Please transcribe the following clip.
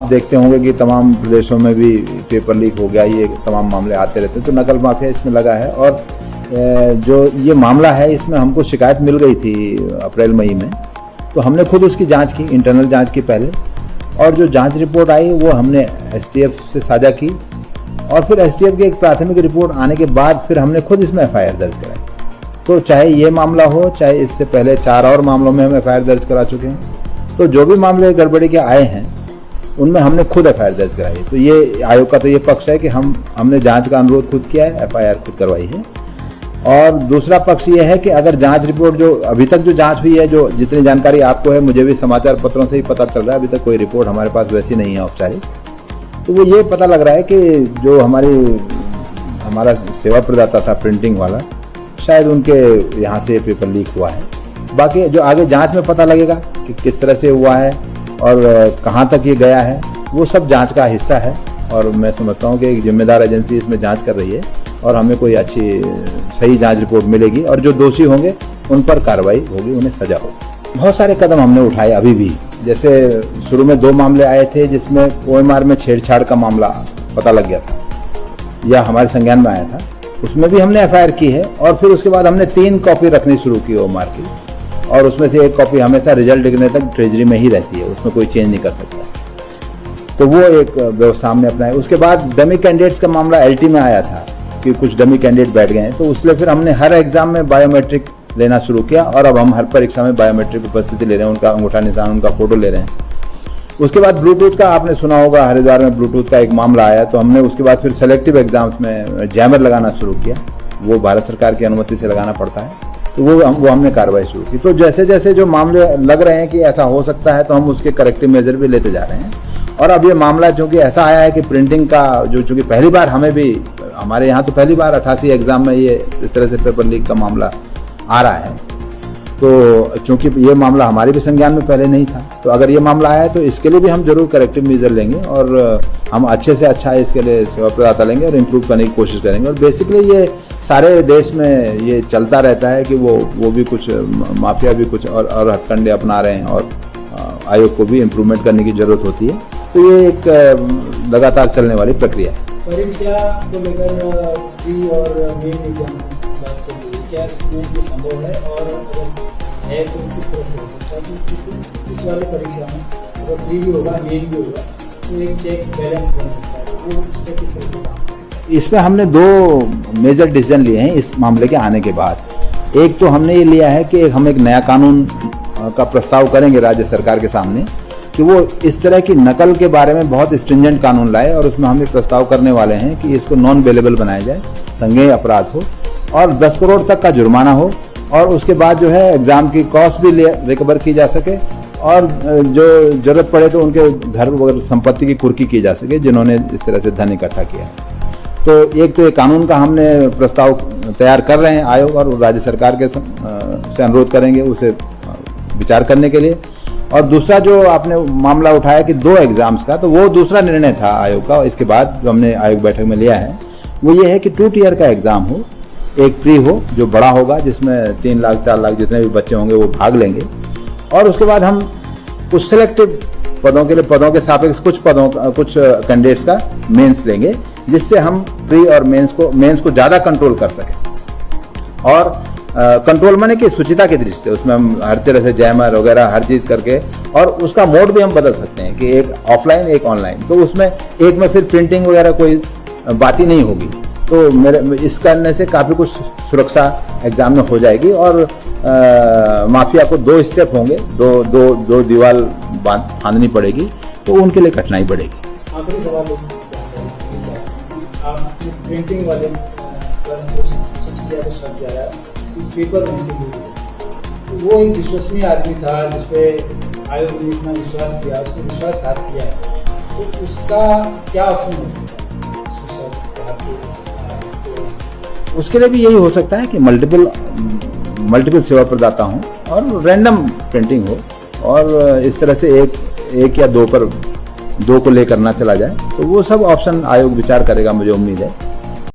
देखते होंगे कि तमाम प्रदेशों में भी पेपर लीक हो गया, ये तमाम मामले आते रहते हैं, तो नकल माफिया इसमें लगा है। और जो ये मामला है इसमें हमको शिकायत मिल गई थी अप्रैल मई में, तो हमने खुद उसकी जांच की, इंटरनल जांच की पहले, और जो जांच रिपोर्ट आई वो हमने एसटीएफ से साझा की, और फिर एसटीएफ की एक प्राथमिक रिपोर्ट आने के बाद फिर हमने खुद इसमें एफआईआर दर्ज कराई। तो चाहे ये मामला हो, चाहे इससे पहले 4 और मामलों में हम एफआईआर दर्ज करा चुके हैं, तो जो भी मामले गड़बड़ी के आए हैं उनमें हमने खुद एफआईआर दर्ज कराई। तो ये आयोग का तो ये पक्ष है कि हमने जांच का अनुरोध खुद किया है, एफआईआर खुद करवाई है। और दूसरा पक्ष ये है कि अगर जांच रिपोर्ट जो अभी तक जो जांच हुई है, जो जितनी जानकारी आपको है, मुझे भी समाचार पत्रों से ही पता चल रहा है, अभी तक कोई रिपोर्ट हमारे पास वैसी नहीं है औपचारिक, तो वो ये पता लग रहा है कि जो हमारा सेवा प्रदाता था प्रिंटिंग वाला, शायद उनके यहाँ से पेपर लीक हुआ है। बाकी जो आगे जांच में पता लगेगा कि किस तरह से हुआ है और कहाँ तक ये गया है, वो सब जांच का हिस्सा है। और मैं समझता हूँ कि एक जिम्मेदार एजेंसी इसमें जांच कर रही है और हमें कोई अच्छी सही जांच रिपोर्ट मिलेगी और जो दोषी होंगे उन पर कार्रवाई होगी, उन्हें सजा होगी। बहुत सारे कदम हमने उठाए अभी भी, जैसे शुरू में 2 मामले आए थे जिसमें ओएमआर में छेड़छाड़ का मामला पता लग गया था या हमारे संज्ञान में आया था, उसमें भी हमने एफआईआर की है। और फिर उसके बाद हमने 3 कॉपी रखनी शुरू की ओएमआर की, और उसमें से 1 कॉपी हमेशा रिजल्ट दिखने तक ट्रेजरी में ही रहती है, उसमें कोई चेंज नहीं कर सकता, तो वो एक व्यवस्था हमने अपनाई। उसके बाद डमी कैंडिडेट्स का मामला एलटी में आया था कि कुछ डमी कैंडिडेट बैठ गए हैं, तो उसलिए फिर हमने हर एग्जाम में बायोमेट्रिक लेना शुरू किया और अब हम हर परीक्षा में बायोमेट्रिक उपस्थिति ले रहे हैं, उनका अंगूठा निशान, उनका फोटो ले रहे हैं। उसके बाद ब्लूटूथ का आपने सुना होगा, हरिद्वार में ब्लूटूथ का एक मामला आया, तो हमने उसके बाद फिर सेलेक्टिव एग्जाम्स में जैमर लगाना शुरू किया, वो भारत सरकार की अनुमति से लगाना पड़ता है, तो वो हमने कार्रवाई शुरू की। तो जैसे जैसे जो मामले लग रहे हैं कि ऐसा हो सकता है, तो हम उसके करेक्टिव मेजर भी लेते जा रहे हैं। और अब ये मामला चूंकि ऐसा आया है कि प्रिंटिंग का जो चूंकि पहली बार हमारे यहाँ तो पहली बार 88 एग्जाम में ये इस तरह से पेपर लीक का मामला आ रहा है, तो चूंकि ये मामला हमारे भी संज्ञान में पहले नहीं था, तो अगर ये मामला आया तो इसके लिए भी हम जरूर करेक्टिव मेजर लेंगे और हम अच्छे से अच्छा इसके लिए सेवा प्रदाता लेंगे और इम्प्रूव करने की कोशिश करेंगे। और बेसिकली ये सारे देश में ये चलता रहता है कि वो भी कुछ माफिया भी कुछ और हथकंडे अपना रहे हैं और आयोग को भी इम्प्रूवमेंट करने की जरूरत होती है, तो ये एक लगातार चलने वाली प्रक्रिया है। परीक्षा को लेकर प्री और मेन एग्जाम बात चल रही है, क्या इसमें ये संभव है और अगर है तो किस तरह से हो सकता है कि इस वाली परीक्षा में अगर प्री भी होगा मेन भी होगा तो एक चेक बैलेंस बन सकता है, वो उस पर किस तरह से काम? इसमें हमने 2 मेजर डिसीजन लिए हैं इस मामले के आने के बाद। एक तो हमने ये लिया है कि हम एक नया कानून का प्रस्ताव करेंगे राज्य सरकार के सामने कि वो इस तरह की नकल के बारे में बहुत स्ट्रिंजेंट कानून लाए, और उसमें हम एक प्रस्ताव करने वाले हैं कि इसको नॉन बेलेबल बनाया जाए, संज्ञेय अपराध हो और 10 करोड़ तक का जुर्माना हो, और उसके बाद जो है एग्जाम की कॉस्ट भी रिकवर की जा सके और जो जरूरत पड़े तो उनके घर वगैरह संपत्ति की कुर्की की जा सके जिन्होंने इस तरह से धन इकट्ठा किया। तो एक तो ये कानून का हमने प्रस्ताव तैयार कर रहे हैं आयोग, और राज्य सरकार के से अनुरोध करेंगे उसे विचार करने के लिए। और दूसरा जो आपने मामला उठाया कि 2 एग्जाम्स का, तो वो दूसरा निर्णय था आयोग का इसके बाद जो हमने आयोग बैठक में लिया है, वो ये है कि 2 टियर का एग्जाम हो, एक प्री हो जो बड़ा होगा जिसमें 3 लाख 4 लाख जितने भी बच्चे होंगे वो भाग लेंगे, और उसके बाद हम कुछ सिलेक्टिव पदों के सापेक्ष कुछ कैंडिडेट्स का मेंस लेंगे, जिससे हम प्री और मेंस को ज़्यादा कंट्रोल कर सकें। और कंट्रोल माने कि सुचिता की दृष्टि से उसमें हम हर तरह से जैमर वगैरह हर चीज़ करके, और उसका मोड भी हम बदल सकते हैं कि एक ऑफलाइन एक ऑनलाइन, तो उसमें एक में फिर प्रिंटिंग वगैरह कोई बात ही नहीं होगी, तो इस करने से काफ़ी कुछ सुरक्षा एग्जाम में हो जाएगी। और माफिया को 2 स्टेप होंगे, दो दीवार फांदनी पड़ेगी, तो उनके लिए कठिनाई बढ़ेगी। आखिरी सवाल आप प्रिंटिंग वाले सबसे ज़्यादा शक जा रहा है पेपर में से वो एक विश्वसनीय आदमी था जिसपे आयोग ने इतना विश्वास किया, उसने विश्वासघात किया है, तो उसका क्या ऑप्शन हो सकता है? उसके लिए भी यही हो सकता है कि मल्टीपल सेवा प्रदाता हों और रैंडम प्रिंटिंग हो, और इस तरह से एक या 2 को लेकर ना चला जाए, तो वो सब ऑप्शन आयोग विचार करेगा, मुझे उम्मीद है।